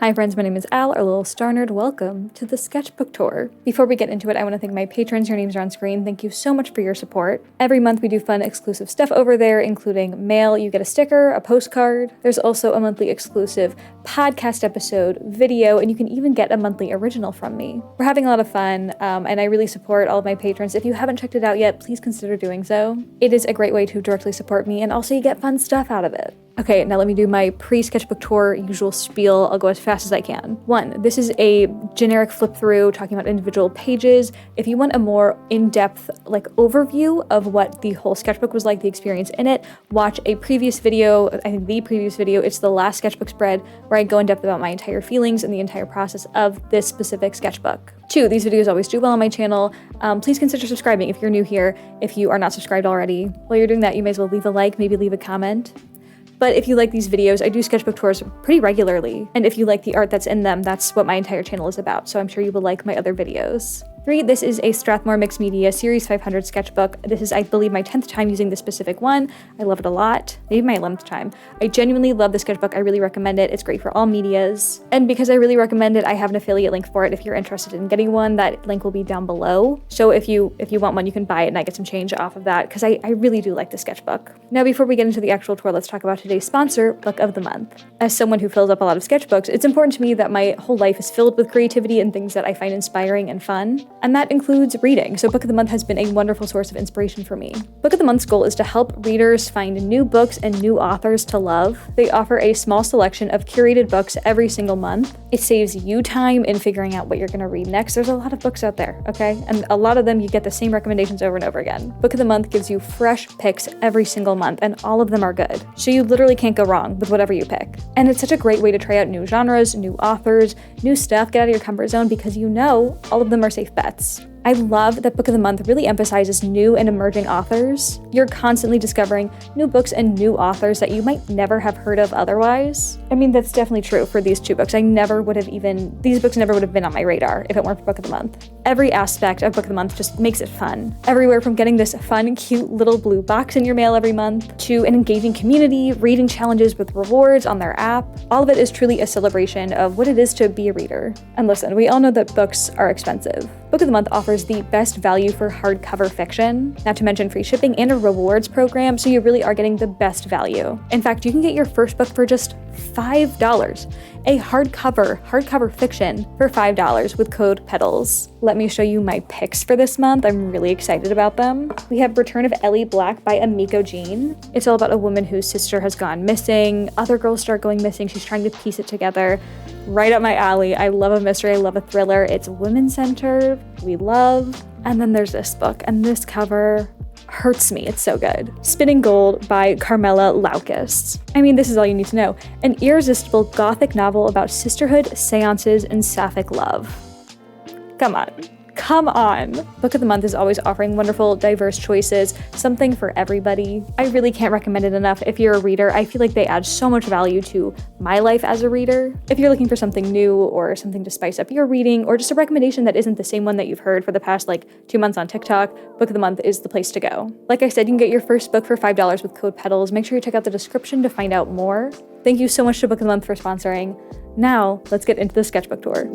Hi friends, my name is Al, or Lilstarnerd. Welcome to the sketchbook tour. Before we get into it, I want to thank my patrons. Your names are on screen. Thank you so much for your support. Every month we do fun exclusive stuff over there, including mail. You get a sticker, a postcard. There's also a monthly exclusive podcast episode, video, and you can even get a monthly original from me. We're having a lot of fun, and I really support all of my patrons. If you haven't checked it out yet, please consider doing so. It is a great way to directly support me, and also you get fun stuff out of it. Okay, now let me do my pre-sketchbook tour usual spiel. I'll go as fast as I can. 1, this is a generic flip through talking about individual pages. If you want a more in-depth overview of what the whole sketchbook was like, the experience in it, watch a previous video, I think the previous video, it's the last sketchbook spread, where I go in depth about my entire feelings and the entire process of this specific sketchbook. 2, these videos always do well on my channel. Please consider subscribing if you're new here, if you are not subscribed already. While you're doing that, you may as well leave a like, maybe leave a comment. But if you like these videos, I do sketchbook tours pretty regularly. And if you like the art that's in them, that's what my entire channel is about. So I'm sure you will like my other videos. 3, this is a Strathmore Mixed Media Series 500 sketchbook. This is, I believe, my 10th time using this specific one. I love it a lot. Maybe my 11th time. I genuinely love the sketchbook. I really recommend it. It's great for all medias. And because I really recommend it, I have an affiliate link for it. If you're interested in getting one, that link will be down below. So if you want one, you can buy it and I get some change off of that, because I really do like the sketchbook. Now, before we get into the actual tour, let's talk about today's sponsor, Book of the Month. As someone who fills up a lot of sketchbooks, it's important to me that my whole life is filled with creativity and things that I find inspiring and fun. And that includes reading, so Book of the Month has been a wonderful source of inspiration for me. Book of the Month's goal is to help readers find new books and new authors to love. They offer a small selection of curated books every single month. It saves you time in figuring out what you're going to read next. There's a lot of books out there, okay? And a lot of them, you get the same recommendations over and over again. Book of the Month gives you fresh picks every single month, and all of them are good. So you literally can't go wrong with whatever you pick. And it's such a great way to try out new genres, new authors, new stuff, get out of your comfort zone, because you know all of them are safe bets. I love that Book of the Month really emphasizes new and emerging authors. You're constantly discovering new books and new authors that you might never have heard of otherwise. I mean, that's definitely true for these 2 books. These books never would have been on my radar if it weren't for Book of the Month. Every aspect of Book of the Month just makes it fun. Everywhere from getting this fun, cute little blue box in your mail every month, to an engaging community, reading challenges with rewards on their app. All of it is truly a celebration of what it is to be a reader. And listen, we all know that books are expensive. Book of the Month offers the best value for hardcover fiction, not to mention free shipping and a rewards program, so you really are getting the best value. In fact, you can get your first book for just $5. A hardcover fiction for $5 with code PEDALS. Let me show you my picks for this month. I'm really excited about them. We have Return of Ellie Black by Amiko Jean. It's all about a woman whose sister has gone missing. Other girls start going missing. She's trying to piece it together. Right up my alley. I love a mystery. I love a thriller. It's women-centered. We love. And then there's this book, and this cover hurts me. It's so good. Spinning Gold by Carmela Laukas. I mean, this is all you need to know. An irresistible gothic novel about sisterhood, seances, and sapphic love. Come on. Book of the Month is always offering wonderful, diverse choices, something for everybody. I really can't recommend it enough. If you're a reader, I feel like they add so much value to my life as a reader. If you're looking for something new or something to spice up your reading, or just a recommendation that isn't the same one that you've heard for the past 2 months on TikTok, Book of the Month is the place to go. Like I said, you can get your first book for $5 with code PEDALS. Make sure you check out the description to find out more. Thank you so much to Book of the Month for sponsoring. Now, let's get into the sketchbook tour.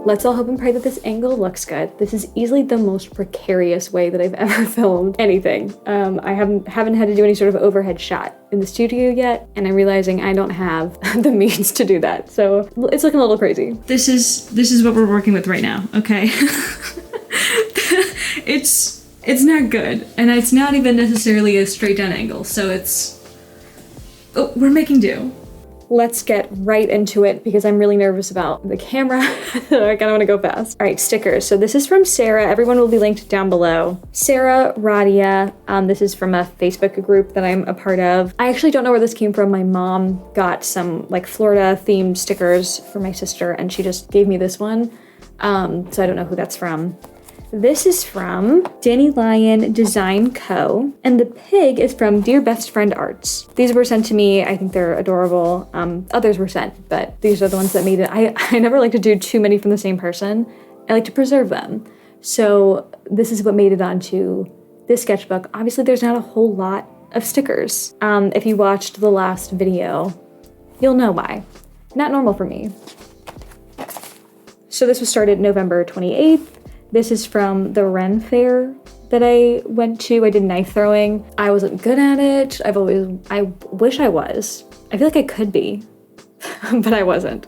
Let's all hope and pray that this angle looks good. This is easily the most precarious way that I've ever filmed anything. I haven't had to do any sort of overhead shot in the studio yet, and I'm realizing I don't have the means to do that. So it's looking a little crazy. This is what we're working with right now, okay? It's not good, and it's not even necessarily a straight down angle, so we're making do. Let's get right into it because I'm really nervous about the camera. I kind of want to go fast. All right, stickers. So this is from Sarah. Everyone will be linked down below. Sarah Radia. This is from a Facebook group that I'm a part of. I actually don't know where this came from. My mom got some Florida themed stickers for my sister, and she just gave me this one. So I don't know who that's from. This is from Danny Lyon Design Co. And the pig is from Dear Best Friend Arts. These were sent to me. I think they're adorable. Others were sent, but these are the ones that made it. I never like to do too many from the same person. I like to preserve them. So this is what made it onto this sketchbook, obviously there's not a whole lot of stickers. If you watched the last video, you'll know why. Not normal for me. So this was started November 28th. This is from the Ren Fair that I went to. I did knife throwing. I wasn't good at it. I wish I was. I feel like I could be, but I wasn't.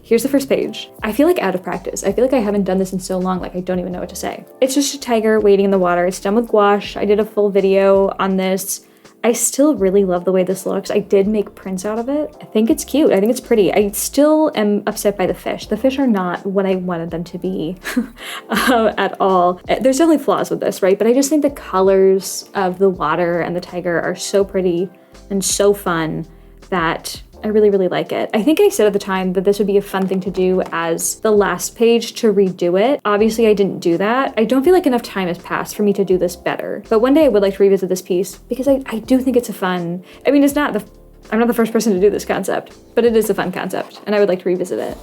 Here's the first page. I feel like out of practice. I feel like I haven't done this in so long, like I don't even know what to say. It's just a tiger wading in the water. It's done with gouache. I did a full video on this. I still really love the way this looks. I did make prints out of it. I think it's cute. I think it's pretty. I still am upset by the fish. The fish are not what I wanted them to be at all. There's definitely flaws with this, right? But I just think the colors of the water and the tiger are so pretty and so fun that I really, really like it. I think I said at the time that this would be a fun thing to do as the last page to redo it. Obviously, I didn't do that. I don't feel like enough time has passed for me to do this better. But one day I would like to revisit this piece because I do think it's a fun, I mean, I'm not the first person to do this concept, but it is a fun concept and I would like to revisit it.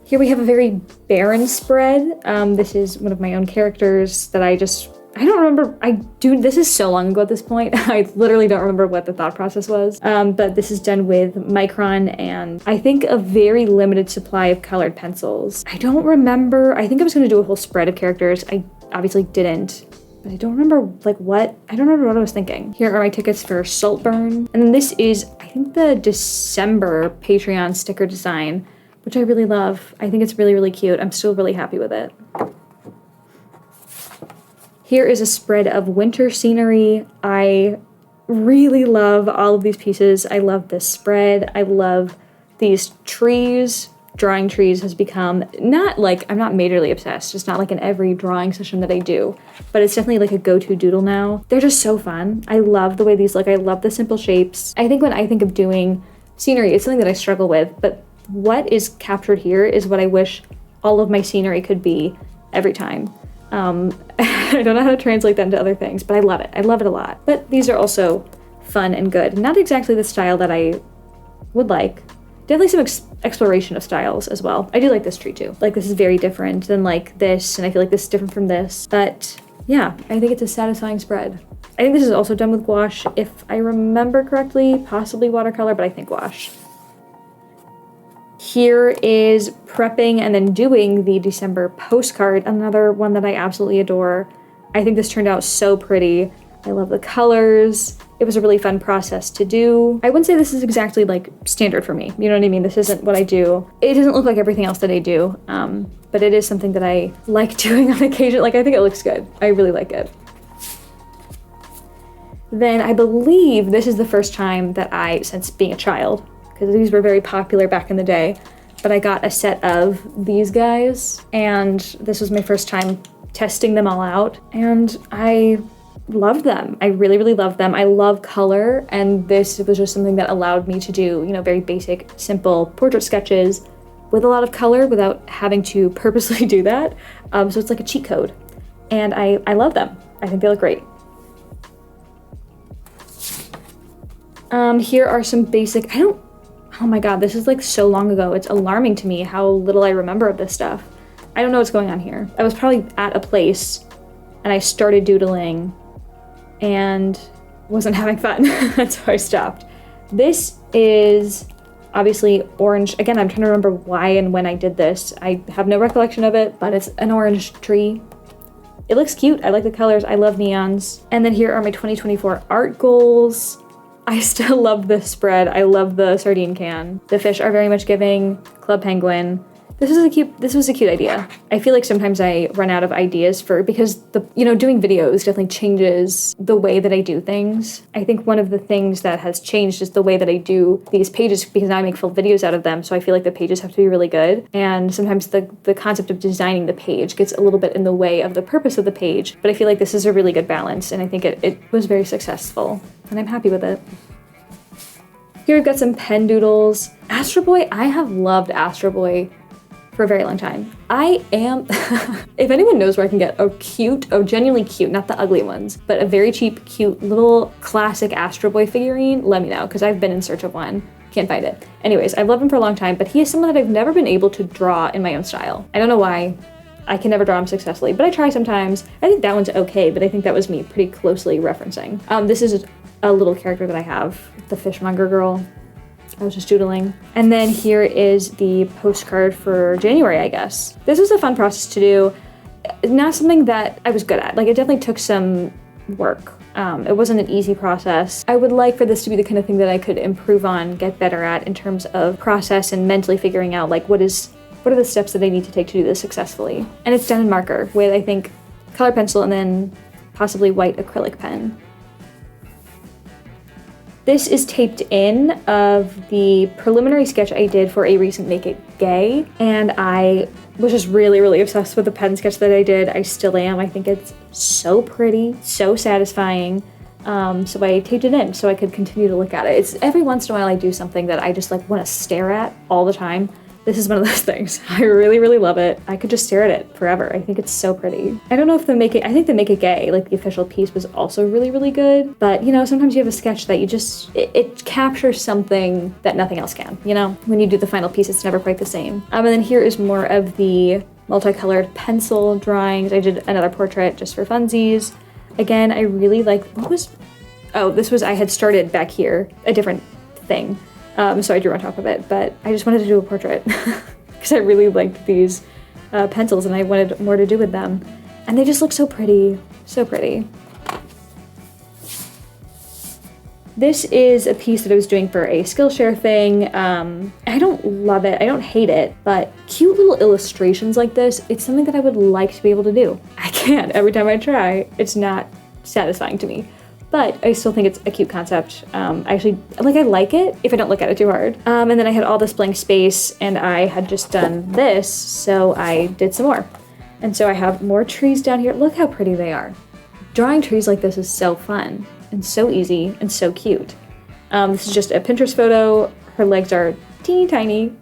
Here we have a very barren spread. This is one of my own characters that I don't remember, this is so long ago at this point. I literally don't remember what the thought process was. But this is done with Micron and I think a very limited supply of colored pencils. I don't remember, I think I was gonna do a whole spread of characters. I obviously didn't, but I don't remember I don't remember what I was thinking. Here are my tickets for Saltburn. And then this is, I think the December Patreon sticker design, which I really love. I think it's really, really cute. I'm still really happy with it. Here is a spread of winter scenery. I really love all of these pieces. I love this spread. I love these trees. Drawing trees has become I'm not majorly obsessed, just not like in every drawing session that I do, but it's definitely like a go-to doodle now. They're just so fun. I love the way these look. I love the simple shapes. I think when I think of doing scenery, it's something that I struggle with, but what is captured here is what I wish all of my scenery could be every time. I don't know how to translate that into other things, but I love it. I love it a lot. But these are also fun and good. Not exactly the style that I would like. Definitely some exploration of styles as well. I do like this tree too. Like this is very different than like this, and I feel like this is different from this. But yeah, I think it's a satisfying spread. I think this is also done with gouache, if I remember correctly, possibly watercolor, but I think gouache. Here is prepping and then doing the December postcard, another one that I absolutely adore. I think this turned out so pretty. I love the colors. It was a really fun process to do. I wouldn't say this is exactly like standard for me. You know what I mean? This isn't what I do. It doesn't look like everything else that I do, but it is something that I like doing on occasion. Like I think it looks good. I really like it. Then I believe this is the first time that since being a child, because these were very popular back in the day, but I got a set of these guys, and this was my first time testing them all out, and I loved them. I really, really loved them. I love color, and this was just something that allowed me to do, very basic, simple portrait sketches with a lot of color without having to purposely do that. So it's like a cheat code, and I love them. I think they look great. Here are some basic, oh my god, this is like so long ago. It's alarming to me how little I remember of this stuff. I don't know what's going on here. I was probably at a place and I started doodling and wasn't having fun. That's how I stopped. This is obviously orange. Again, I'm trying to remember why and when I did this. I have no recollection of it, but it's an orange tree. It looks cute. I like the colors. I love neons. And then here are my 2024 art goals. I still love this spread. I love the sardine can. The fish are very much giving. Club Penguin. This was a cute idea. I feel like sometimes I run out of ideas because doing videos definitely changes the way that I do things. I think one of the things that has changed is the way that I do these pages, because now I make full videos out of them. So I feel like the pages have to be really good. And sometimes the concept of designing the page gets a little bit in the way of the purpose of the page. But I feel like this is a really good balance, and I think it was very successful, and I'm happy with it. Here we've got some pen doodles. Astro Boy, I have loved Astro Boy for a very long time. I am, if anyone knows where I can get genuinely cute, not the ugly ones, but a very cheap, cute little classic Astro Boy figurine, let me know, because I've been in search of one. Can't find it. Anyways, I've loved him for a long time, but he is someone that I've never been able to draw in my own style. I don't know why. I can never draw them successfully, but I try sometimes. I think that one's okay, but I think that was me pretty closely referencing. This is a little character that I have, the fishmonger girl. I was just doodling. And then here is the postcard for January, I guess. This was a fun process to do. Not something that I was good at. Like, it definitely took some work. It wasn't an easy process. I would like for this to be the kind of thing that I could improve on, get better at in terms of process and mentally figuring out like what are the steps that I need to take to do this successfully. And it's done in marker with, I think, color pencil and then possibly white acrylic pen. This is taped in of the preliminary sketch I did for a recent Make It Gay, and I was just really, really obsessed with the pen sketch that I did. I still am. I think it's so pretty, so satisfying. So I taped it in so I could continue to look at it. It's every once in a while I do something that I just like want to stare at all the time. This is one of those things. I really, really love it. I could just stare at it forever. I think it's so pretty. I don't know if I think the Make It Gay, like the official piece, was also really, really good. But you know, sometimes you have a sketch that you just, it captures something that nothing else can, you know? When you do the final piece, it's never quite the same. And then here is more of the multicolored pencil drawings. I did another portrait just for funsies. Again, I really like, I had started back here, a different thing. So I drew on top of it, but I just wanted to do a portrait because I really liked these pencils and I wanted more to do with them. And they just look so pretty, so pretty. This is a piece that I was doing for a Skillshare thing. I don't love it, I don't hate it, but cute little illustrations like this, it's something that I would like to be able to do. I can't, every time I try, it's not satisfying to me. But I still think it's a cute concept. I like it if I don't look at it too hard. And then I had all this blank space and I had just done this, so I did some more. And so I have more trees down here. Look how pretty they are. Drawing trees like this is so fun and so easy and so cute. This is just a Pinterest photo. Her legs are teeny tiny.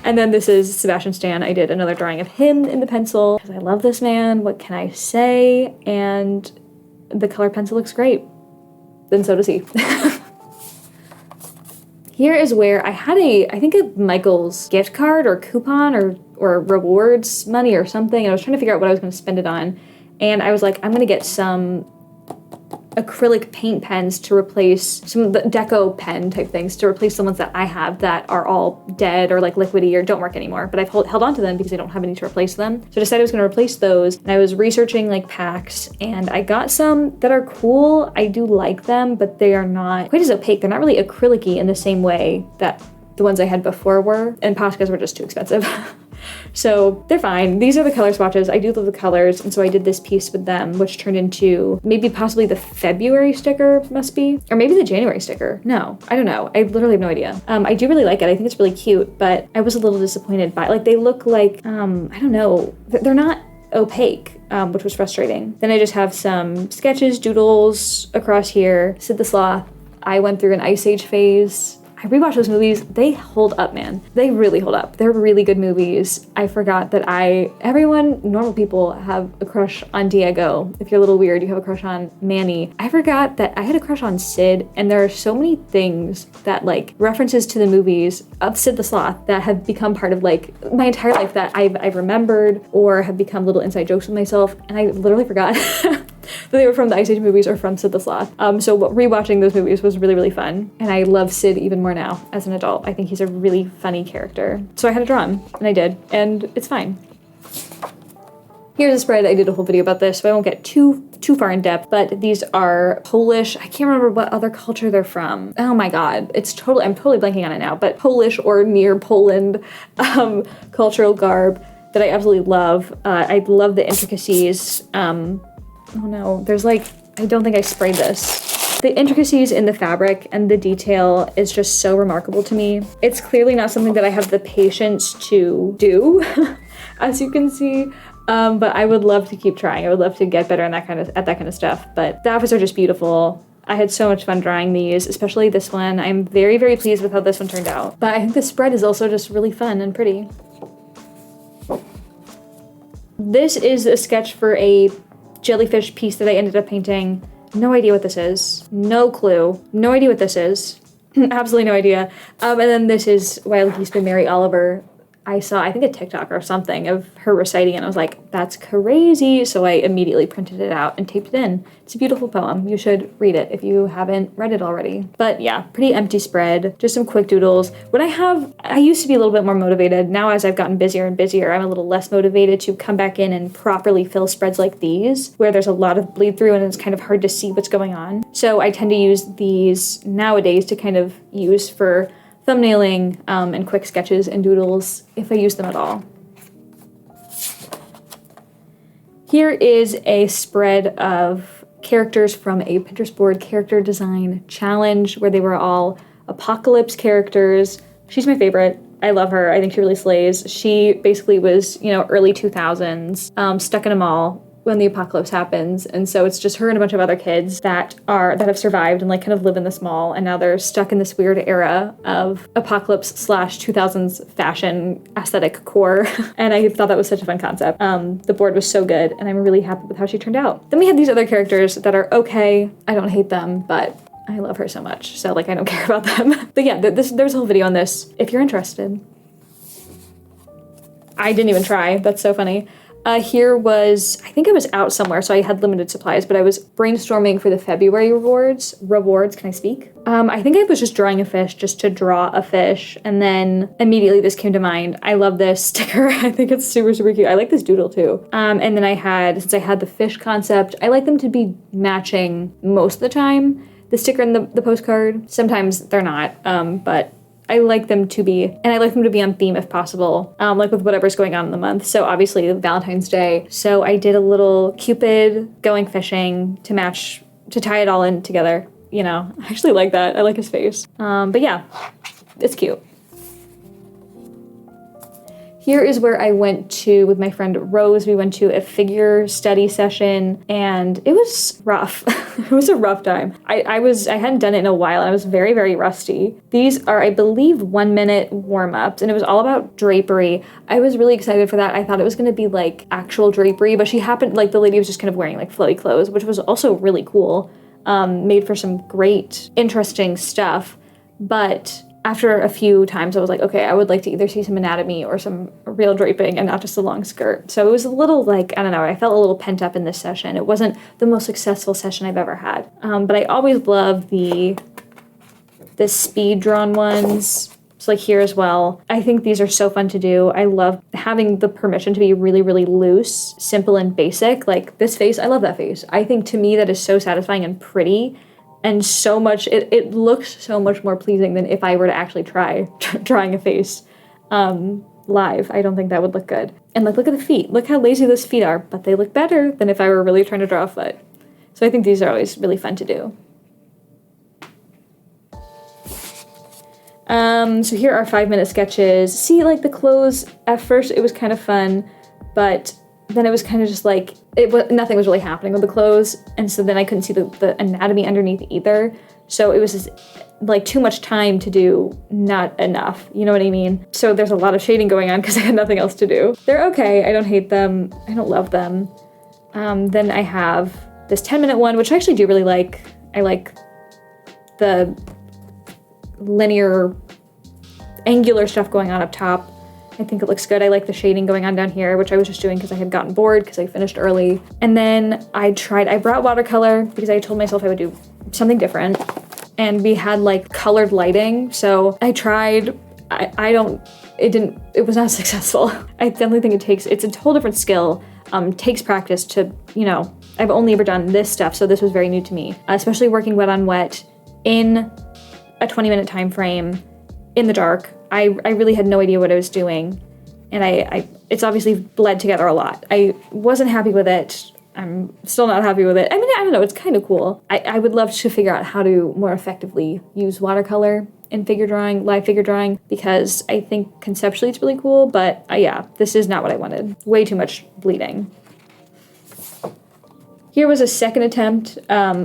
And then this is Sebastian Stan. I did another drawing of him in the pencil because I love this man. What can I say? And the color pencil looks great. Then so does he. Here is where I had I think a Michael's gift card or coupon or rewards money or something. And I was trying to figure out what I was going to spend it on. And I was like, I'm going to get some acrylic paint pens to replace some of the deco pen type things to replace the ones that I have that are all dead or like liquidy or don't work anymore, but I've held on to them because I don't have any to replace them. So I decided I was going to replace those, and I was researching like packs and I got some that are cool. I do like them, but they are not quite as opaque. They're not really acrylic-y in the same way that the ones I had before were, and Poscas were just too expensive. So they're fine. These are the color swatches. I do love the colors, and so I did this piece with them, which turned into maybe possibly the February sticker, must be, or maybe the January sticker. No, I don't know. I literally have no idea. I do really like it. I think it's really cute, but I was a little disappointed by, like, they look like, I don't know, they're not opaque, which was frustrating. Then I just have some sketches, doodles across here. Sid the Sloth. I went through an Ice Age phase. I rewatched those movies. They hold up, man. They really hold up. They're really good movies. I forgot that normal people have a crush on Diego. If you're a little weird, you have a crush on Manny. I forgot that I had a crush on Sid, and there are so many things that, like, references to the movies of Sid the Sloth that have become part of, like, my entire life that I've remembered or have become little inside jokes with myself, and I literally forgot that they were from the Ice Age movies or from Sid the Sloth. So rewatching those movies was really, really fun. And I love Sid even more now as an adult. I think he's a really funny character. So I had to draw him, and I did, and it's fine. Here's a spread. I did a whole video about this, so I won't get too far in depth, but these are Polish. I can't remember what other culture they're from. Oh my God. I'm totally blanking on it now, but Polish or near Poland cultural garb that I absolutely love. I love the intricacies. Oh no, there's like, I don't think I sprayed this. The intricacies in the fabric and the detail is just so remarkable to me. It's clearly not something that I have the patience to do, as you can see, but I would love to keep trying. I would love to get better at that kind of stuff, but the outfits are just beautiful. I had so much fun drawing these, especially this one. I'm very, very pleased with how this one turned out. But I think the spread is also just really fun and pretty. This is a sketch for a jellyfish piece that I ended up painting. No idea what this is. No clue. No idea what this is. Absolutely no idea. And then this is Wild Geese by Mary Oliver. I saw, I think, a TikTok or something of her reciting it, and I was like, that's crazy. So I immediately printed it out and taped it in. It's a beautiful poem. You should read it if you haven't read it already. But yeah, pretty empty spread, just some quick doodles. I used to be a little bit more motivated. Now as I've gotten busier and busier, I'm a little less motivated to come back in and properly fill spreads like these, where there's a lot of bleed through and it's kind of hard to see what's going on. So I tend to use these nowadays to kind of use for thumbnailing and quick sketches and doodles, if I use them at all. Here is a spread of characters from a Pinterest board character design challenge where they were all apocalypse characters. She's my favorite. I love her. I think she really slays. She basically was, early 2000s, stuck in a mall when the apocalypse happens, and so it's just her and a bunch of other kids that have survived and like kind of live in this mall, and now they're stuck in this weird era of apocalypse / 2000s fashion aesthetic core. And I thought that was such a fun concept. The board was so good, and I'm really happy with how she turned out. Then we had these other characters that are okay. I don't hate them, but I love her so much, so like I don't care about them. But yeah, there's a whole video on this if you're interested. I didn't even try. That's so funny. Here was, I think I was out somewhere, so I had limited supplies, but I was brainstorming for the February rewards, can I speak? I think I was just drawing a fish just to draw a fish, and then immediately this came to mind. I love this sticker. I think it's super, super cute. I like this doodle too. And then since I had the fish concept, I like them to be matching most of the time, the sticker and the postcard. Sometimes they're not, but I like them to be, and I like them to be on theme if possible, like with whatever's going on in the month. So obviously Valentine's Day. So I did a little Cupid going fishing to match, to tie it all in together. I actually like that. I like his face. But yeah, it's cute. Here is where I went to with my friend Rose. We went to a figure study session, and it was rough. It was a rough time. I hadn't done it in a while, and I was very, very rusty. These are, I believe, 1-minute warm-ups, and it was all about drapery. I was really excited for that. I thought it was going to be like actual drapery, but the lady was just kind of wearing like flowy clothes, which was also really cool. Made for some great, interesting stuff, but after a few times, I was like, okay, I would like to either see some anatomy or some real draping and not just a long skirt. So it was a little like, I don't know, I felt a little pent up in this session. It wasn't the most successful session I've ever had. But I always love the speed drawn ones. It's like here as well. I think these are so fun to do. I love having the permission to be really, really loose, simple, and basic. Like this face, I love that face. I think to me that is so satisfying and pretty. And so much, it looks so much more pleasing than if I were to actually try drawing a face live. I don't think that would look good. And like, look at the feet. Look how lazy those feet are, but they look better than if I were really trying to draw a foot. So I think these are always really fun to do. So here are 5-minute sketches. See, like the clothes, at first it was kind of fun, but then it was kind of just like, nothing was really happening with the clothes, and so then I couldn't see the anatomy underneath either. So it was just like too much time to do, not enough, you know what I mean? So there's a lot of shading going on because I had nothing else to do. They're okay, I don't hate them, I don't love them. Then I have this 10-minute one, which I actually do really like. I like the linear, angular stuff going on up top. I think it looks good. I like the shading going on down here, which I was just doing because I had gotten bored because I finished early. And then I brought watercolor because I told myself I would do something different. And we had like colored lighting. So I tried, it was not successful. I definitely think it's a whole different skill. Takes practice to, I've only ever done this stuff. So this was very new to me, especially working wet on wet in a 20-minute time frame in the dark. I really had no idea what I was doing, and it's obviously bled together a lot. I wasn't happy with it. I'm still not happy with it. I mean, I don't know, it's kind of cool. I would love to figure out how to more effectively use watercolor in figure drawing, live figure drawing, because I think conceptually it's really cool, but yeah, this is not what I wanted. Way too much bleeding. Here was a second attempt. I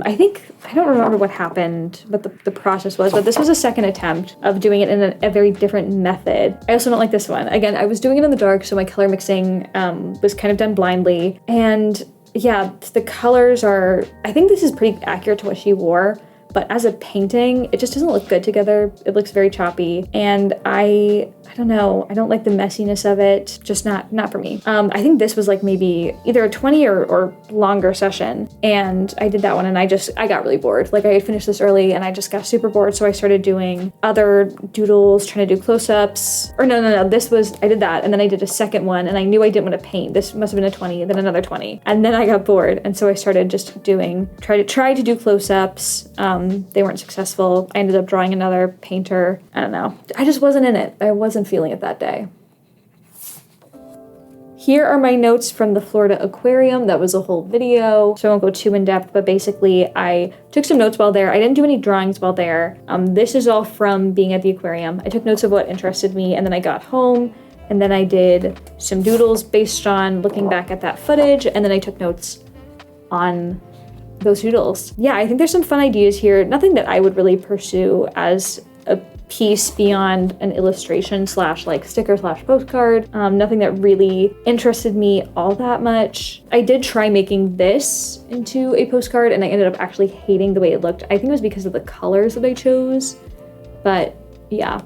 don't remember what happened, what the process was, but this was a second attempt of doing it in a very different method. I also don't like this one. Again, I was doing it in the dark, so my color mixing was kind of done blindly. And yeah, the colors are, I think this is pretty accurate to what she wore, but as a painting, it just doesn't look good together. It looks very choppy, and I don't know, I don't like the messiness of it, just not for me. I think this was like maybe either a 20 or longer session, and I did that one and I got really bored. Like I had finished this early and I just got super bored, so I started doing other doodles, trying to do close-ups, or no, I did that, and then I did a second one, and I knew I didn't want to paint. This must have been a 20, then another 20, and then I got bored, and so I started just try to do close-ups. They weren't successful. I ended up drawing another painter. I don't know. I just wasn't in it. I wasn't feeling it that day. Here are my notes from the Florida Aquarium. That was a whole video, so I won't go too in depth, but basically I took some notes while there. I didn't do any drawings while there. This is all from being at the aquarium. I took notes of what interested me, and then I got home, and then I did some doodles based on looking back at that footage, and then I took notes on those doodles. Yeah, I think there's some fun ideas here. Nothing that I would really pursue as a piece beyond an illustration slash like sticker slash postcard. Nothing that really interested me all that much. I did try making this into a postcard, and I ended up actually hating the way it looked. I think it was because of the colors that I chose, but yeah,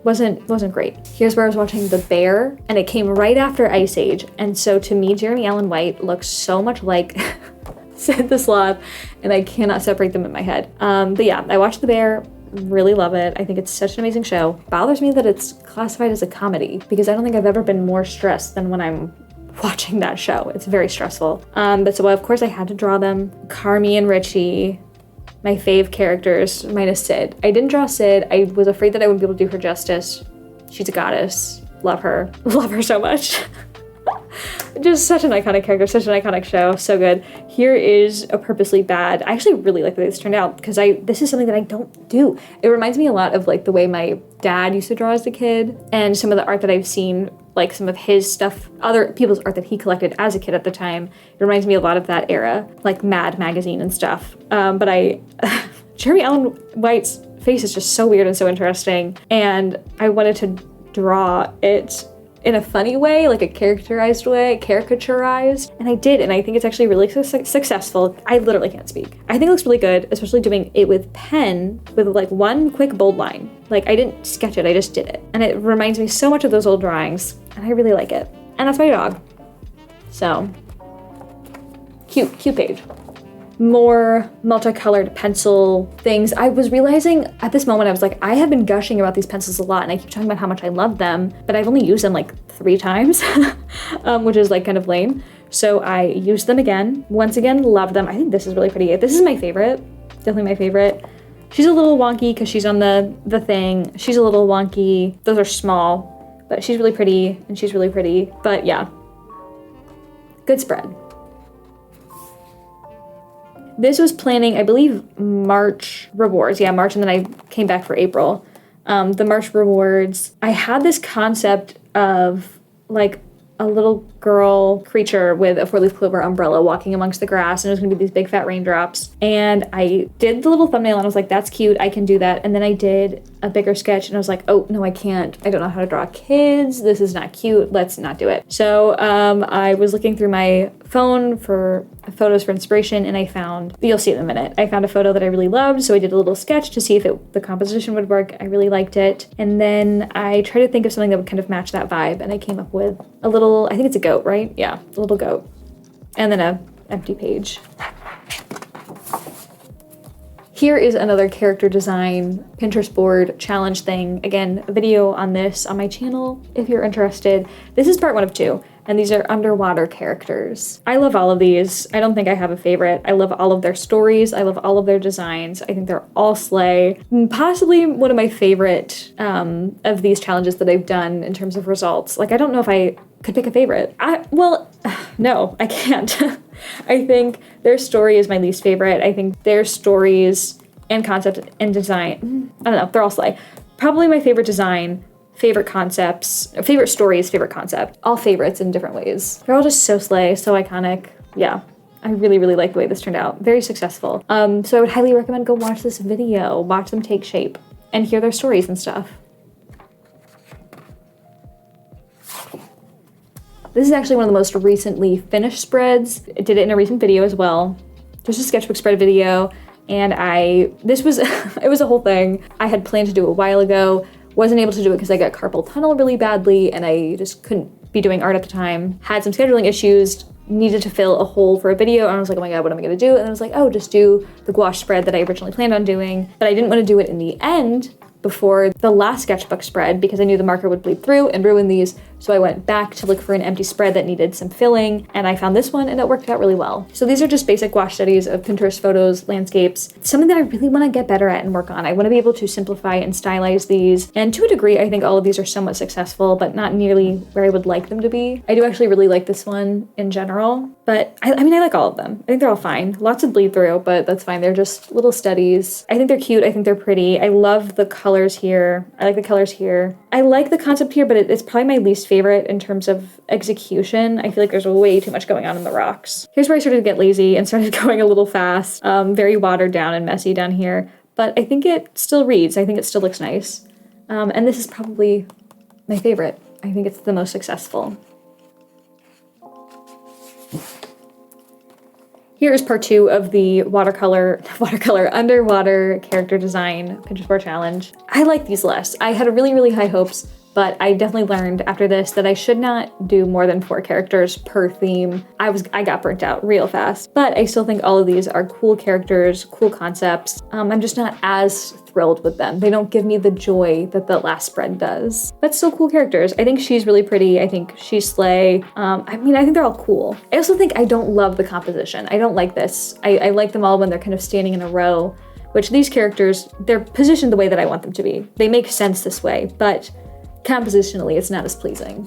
wasn't great. Here's where I was watching The Bear, and it came right after Ice Age, and so to me, Jeremy Allen White looks so much like Sid the Sloth, and I cannot separate them in my head. But yeah, I watched The Bear, really love it. I think it's such an amazing show. Bothers me that it's classified as a comedy, because I don't think I've ever been more stressed than when I'm watching that show. It's very stressful. But so of course I had to draw them. Carmi and Richie, my fave characters, minus Sid. I didn't draw Sid. I was afraid that I wouldn't be able to do her justice. She's a goddess. Love her. Love her so much. Just such an iconic character, such an iconic show, so good. Here is a Purposely Bad. I actually really like the way this turned out, because this is something that I don't do. It reminds me a lot of like the way my dad used to draw as a kid, and some of the art that I've seen, like some of his stuff, other people's art that he collected as a kid at the time. It reminds me a lot of that era, like Mad magazine and stuff. But Jeremy Allen White's face is just so weird and so interesting, and I wanted to draw it in a funny way, like a caricaturized, and I did, and I think it's actually really successful. I literally can't speak. I think it looks really good, especially doing it with pen, with like one quick bold line. Like I didn't sketch it, I just did it. And it reminds me so much of those old drawings, and I really like it. And that's my dog. So, cute page. More multicolored pencil things. I was realizing at this moment, I was like, I have been gushing about these pencils a lot, and I keep talking about how much I love them, but I've only used them like 3 times, which is like kind of lame. So I used them again. Once again, love them. I think this is really pretty. This is my favorite, definitely my favorite. She's a little wonky because she's on the thing. She's a little wonky. Those are small, but she's really pretty, and she's really pretty. But yeah, good spread. This was planning, I believe, March rewards. Yeah, March, and then I came back for April. The March rewards, I had this concept of like a little girl creature with a 4-leaf clover umbrella walking amongst the grass, and it was gonna be these big fat raindrops. And I did the little thumbnail, and I was like, that's cute, I can do that. And then I did a bigger sketch, and I was like, oh, no, I can't. I don't know how to draw kids. This is not cute. Let's not do it. So I was looking through my phone for photos for inspiration, and I found, you'll see it in a minute, I found a photo that I really loved, so I did a little sketch to see if the composition would work. I really liked it. And then I tried to think of something that would kind of match that vibe, and I came up with a little, I think it's a goat, right? Yeah, a little goat. And then a empty page. Here is another character design Pinterest board challenge thing. Again, a video on this on my channel if you're interested. This is part 1 of 2, and these are underwater characters. I love all of these. I don't think I have a favorite. I love all of their stories. I love all of their designs. I think they're all slay. Possibly one of my favorite of these challenges that I've done in terms of results. Like, I don't know if I could pick a favorite. Well, no, I can't. I think their story is my least favorite. I think their stories and concept and design, I don't know, they're all slay. Probably my favorite design, favorite concepts, favorite stories, favorite concept. All favorites in different ways. They're all just so slay, so iconic. Yeah, I really, really like the way this turned out. Very successful. So I would highly recommend go watch this video, watch them take shape, and hear their stories and stuff. This is actually one of the most recently finished spreads. I did it in a recent video as well. Just a sketchbook spread video. And this was, it was a whole thing. I had planned to do it a while ago, wasn't able to do it because I got carpal tunnel really badly and I just couldn't be doing art at the time. Had some scheduling issues, needed to fill a hole for a video, and I was like, oh my god, what am I gonna do? And I was like, oh, just do the gouache spread that I originally planned on doing. But I didn't want to do it in the end before the last sketchbook spread because I knew the marker would bleed through and ruin these. So I went back to look for an empty spread that needed some filling, and I found this one and it worked out really well. So these are just basic gouache studies of Pinterest photos, landscapes. It's something that I really want to get better at and work on. I want to be able to simplify and stylize these. And to a degree, I think all of these are somewhat successful, but not nearly where I would like them to be. I do actually really like this one in general, but I mean, I like all of them. I think they're all fine. Lots of bleed through, but that's fine. They're just little studies. I think they're cute. I think they're pretty. I love the colors here. I like the colors here. I like the concept here, but it's probably my least favorite in terms of execution. I feel like there's way too much going on in the rocks. Here's where I started to get lazy and started going a little fast. Very watered down and messy down here, but I think it still reads. I think it still looks nice. And this is probably my favorite. I think it's the most successful. Here is part 2 of the watercolor underwater character design Pinterest board challenge. I like these less. I had really, really high hopes, but I definitely learned after this that I should not do more than 4 characters per theme. I got burnt out real fast, but I still think all of these are cool characters, cool concepts. I'm just not as thrilled with them. They don't give me the joy that the last spread does, but still cool characters. I think she's really pretty. I think she's slay. I mean, I think they're all cool. I also think I don't love the composition. I don't like this. I like them all when they're kind of standing in a row, which these characters, they're positioned the way that I want them to be. They make sense this way, but compositionally, it's not as pleasing.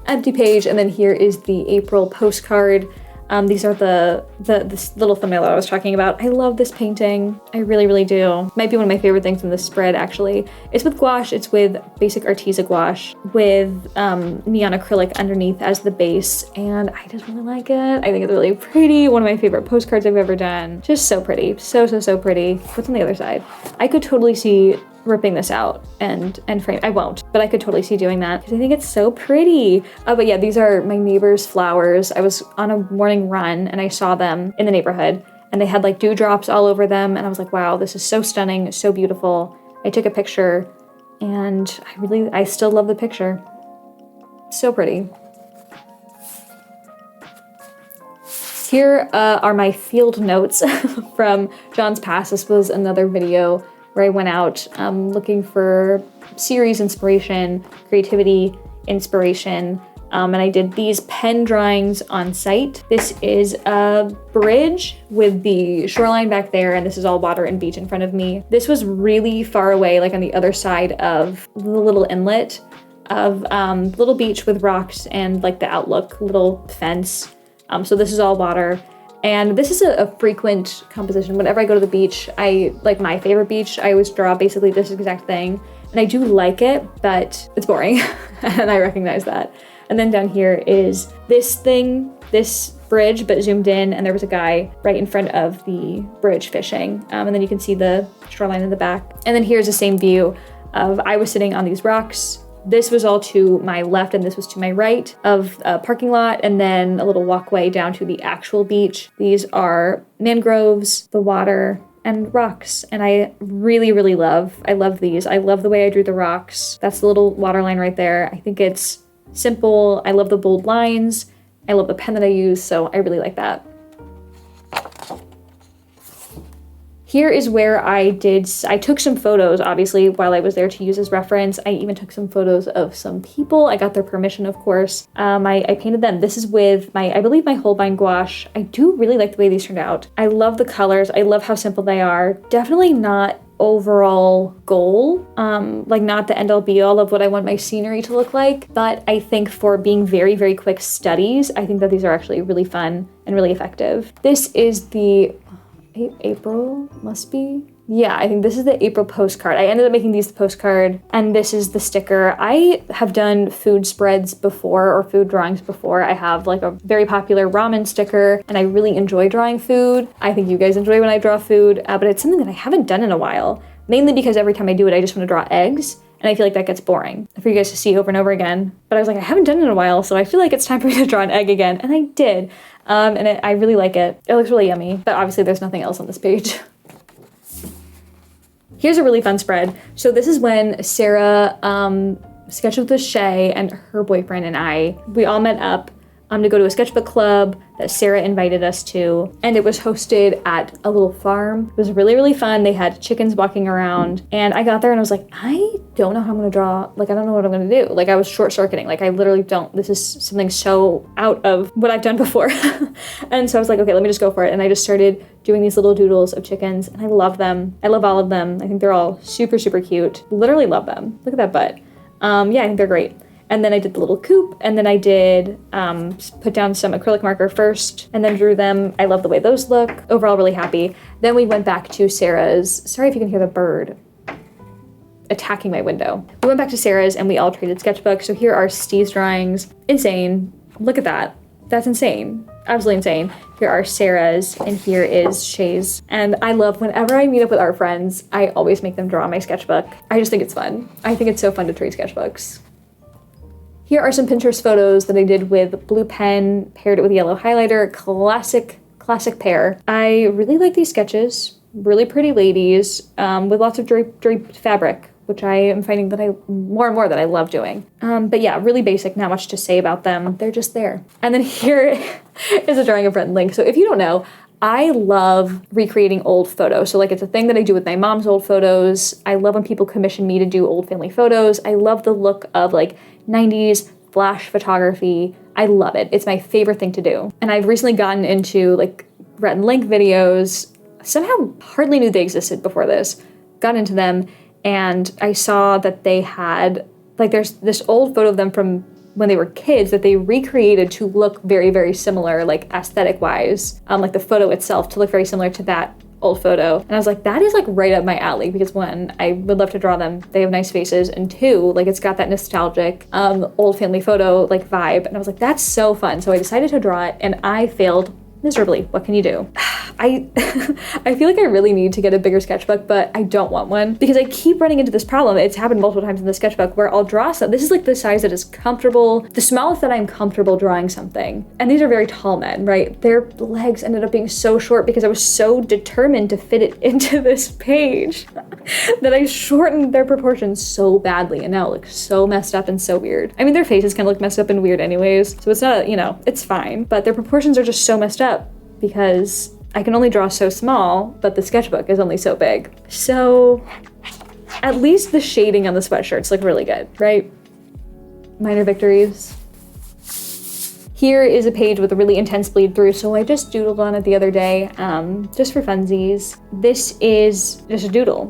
Empty page, and then here is the April postcard. These are this little thumbnail that I was talking about. I love this painting. I really, really do. Might be one of my favorite things in this spread, actually. It's with gouache. It's with basic Arteza gouache with neon acrylic underneath as the base, and I just really like it. I think it's really pretty. One of my favorite postcards I've ever done. Just so pretty. So, so, so pretty. What's on the other side? I could totally see ripping this out and frame. I won't, but I could totally see doing that because I think it's so pretty. But yeah, these are my neighbor's flowers. I was on a morning run and I saw them in the neighborhood and they had like dewdrops all over them. And I was like, wow, this is so stunning, so beautiful. I took a picture and I still love the picture. So pretty. Here are my field notes from John's Pass. This was another video where I went out looking for series inspiration, creativity inspiration, and I did these pen drawings on site. This is a bridge with the shoreline back there, and this is all water and beach in front of me. This was really far away, like on the other side of the little inlet of little beach with rocks and like the outlook little fence. So this is all water. And this is a frequent composition. Whenever I go to the beach, like my favorite beach, I always draw basically this exact thing. And I do like it, but it's boring. And I recognize that. And then down here is this thing, this bridge, but zoomed in. And there was a guy right in front of the bridge fishing. And then you can see the shoreline in the back. And then here's the same view of I was sitting on these rocks. This was all to my left and this was to my right of a parking lot, and then a little walkway down to the actual beach. These are mangroves, the water, and rocks. And I really, really love these. I love the way I drew the rocks. That's the little water line right there. I think it's simple. I love the bold lines. I love the pen that I use, so I really like that. Here is where I took some photos, obviously, while I was there to use as reference. I even took some photos of some people. I got their permission, of course. I painted them. This is with I believe my Holbein gouache. I do really like the way these turned out. I love the colors. I love how simple they are. Definitely not overall goal, like not the end all be all of what I want my scenery to look like. But I think for being very, very quick studies, I think that these are actually really fun and really effective. This is the April, must be. Yeah, I think this is the April postcard. I ended up making these the postcard, and this is the sticker. I have done food spreads before or food drawings before. I have like a very popular ramen sticker, and I really enjoy drawing food. I think you guys enjoy when I draw food, but it's something that I haven't done in a while, mainly because every time I do it, I just want to draw eggs. And I feel like that gets boring for you guys to see over and over again. But I was like, I haven't done it in a while, so I feel like it's time for me to draw an egg again. And I did. And I really like it. It looks really yummy, but obviously there's nothing else on this page. Here's a really fun spread. So this is when Sarah sketched with Shay and her boyfriend and we all met up to go to a sketchbook club that Sarah invited us to, and it was hosted at a little farm. It was really, really fun. They had chickens walking around, and I got there and I was like, I don't know how I'm gonna draw, like, I don't know what I'm gonna do. Like, I was short-circuiting, like, I literally don't, this is something so out of what I've done before. And so I was like, okay, let me just go for it. And I just started doing these little doodles of chickens, and I love them. I love all of them. I think they're all super, super cute. Literally love them. Look at that butt. Yeah, I think they're great. And then I did the little coop, and then I did put down some acrylic marker first, and then drew them. I love the way those look. Overall, really happy. Then we went back to Sarah's. Sorry if you can hear the bird attacking my window. We went back to Sarah's, and we all traded sketchbooks. So here are Steve's drawings. Insane. Look at that. That's insane. Absolutely insane. Here are Sarah's, and here is Shay's. And I love, whenever I meet up with art friends, I always make them draw my sketchbook. I just think it's fun. I think it's so fun to trade sketchbooks. Here are some Pinterest photos that I did with blue pen, paired it with yellow highlighter. Classic pair. I really like these sketches. Really pretty ladies with lots of draped fabric, which I am finding that more and more that I love doing. But yeah, really basic, not much to say about them. They're just there. And then here is a drawing of Rhett and Link. So if you don't know, I love recreating old photos. So like, it's a thing that I do with my mom's old photos. I love when people commission me to do old family photos. I love the look of like 90s flash photography. I love it. It's my favorite thing to do. And I've recently gotten into like Rhett and Link videos. Somehow hardly knew they existed before this. Got into them, and I saw that they had, like, there's this old photo of them from when they were kids that they recreated to look very, very similar, like aesthetic wise, like the photo itself to look very similar to that old photo. And I was like, that is like right up my alley, because one, I would love to draw them. They have nice faces, and two, like, it's got that nostalgic old family photo like vibe. And I was like, that's so fun. So I decided to draw it, and I failed miserably. What can you do? I feel like I really need to get a bigger sketchbook, but I don't want one because I keep running into this problem. It's happened multiple times in the sketchbook where I'll draw something. This is like the size that is comfortable, the smallest that I'm comfortable drawing something. And these are very tall men, right? Their legs ended up being so short because I was so determined to fit it into this page that I shortened their proportions so badly, and now it looks so messed up and so weird. I mean, their faces kind of look messed up and weird anyways, so it's not, you know, it's fine, but their proportions are just so messed up because I can only draw so small, but the sketchbook is only so big. So at least the shading on the sweatshirts look really good, right? Minor victories. Here is a page with a really intense bleed through, so I just doodled on it the other day, just for funsies. This is just a doodle.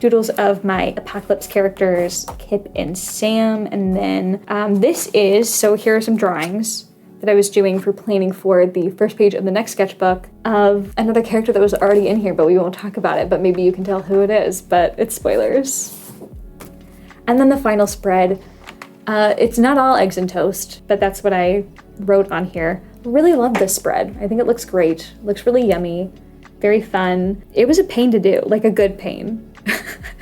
Doodles of my Apocalypse characters, Kip and Sam, and then this is, so here are some drawings that I was doing for planning for the first page of the next sketchbook of another character that was already in here, but we won't talk about it, but maybe you can tell who it is, but it's spoilers. And then the final spread, it's not all eggs and toast, but that's what I wrote on here. Really love this spread. I think it looks great. Looks really yummy, very fun. It was a pain to do, like a good pain.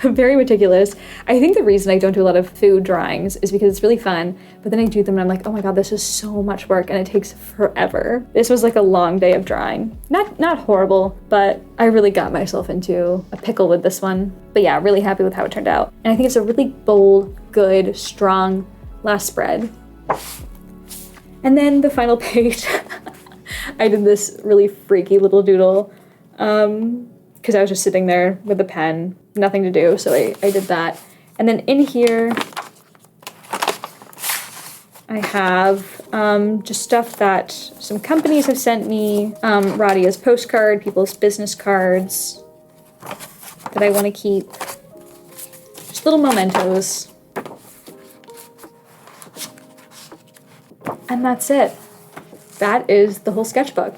Very meticulous. I think the reason I don't do a lot of food drawings is because it's really fun, but then I do them and I'm like, oh my god, this is so much work and it takes forever. This was like a long day of drawing. Not horrible, but I really got myself into a pickle with this one. But yeah, really happy with how it turned out. And I think it's a really bold, good, strong last spread. And then the final page, I did this really freaky little doodle. Because I was just sitting there with a pen, nothing to do, so I did that. And then in here, I have just stuff that some companies have sent me, Radia's postcard, people's business cards that I want to keep. Just little mementos. And that's it. That is the whole sketchbook.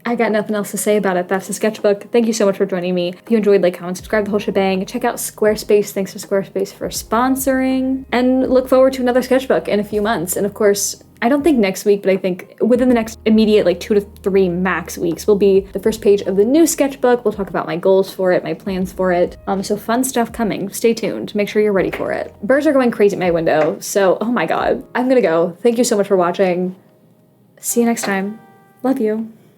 I got nothing else to say about it. That's the sketchbook. Thank you so much for joining me. If you enjoyed, like, comment, subscribe, the whole shebang. Check out Squarespace. Thanks to Squarespace for sponsoring. And look forward to another sketchbook in a few months. And of course, I don't think next week, but I think within the next immediate, like, 2 to 3 max weeks will be the first page of the new sketchbook. We'll talk about my goals for it, my plans for it. So fun stuff coming. Stay tuned. Make sure you're ready for it. Birds are going crazy at my window. So, oh my god. I'm gonna go. Thank you so much for watching. See you next time. Love you.